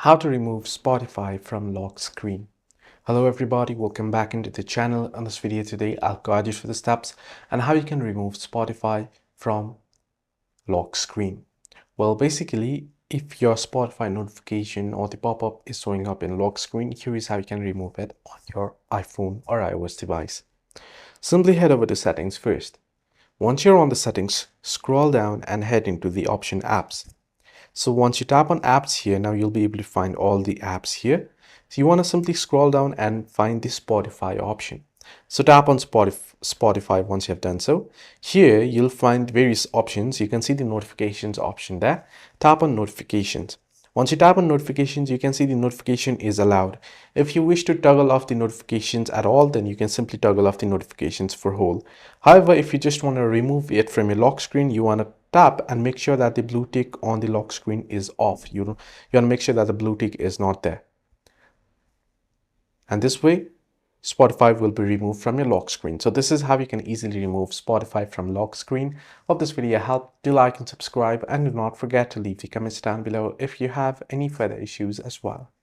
How to remove Spotify from lock screen. Hello everybody, welcome back into the channel. On this video today, I'll guide you through the steps and how you can remove Spotify from lock screen. Well, basically, if your Spotify notification or the pop-up is showing up in lock screen, here is how you can remove it on your iPhone or iOS device. Simply head over to settings first. Once you're on the settings, scroll down and head into the option apps. So once you tap on apps here, now you'll be able to find all the apps here. So you want to simply scroll down and find the Spotify option. So tap on Spotify once you have done so. Here you'll find various options. You can see the notifications option there. Tap on notifications. Once you tap on notifications, you can see the notification is allowed. If you wish to toggle off the notifications at all, then you can simply toggle off the notifications for whole. However, if you just want to remove it from your lock screen, you want to tap and make sure that the blue tick on the lock screen is off. You want to make sure that the blue tick is not there. And this way, Spotify will be removed from your lock screen. So this is how you can easily remove Spotify from lock screen. Hope this video helped. Do like and subscribe, and do not forget to leave the comments down below if you have any further issues as well.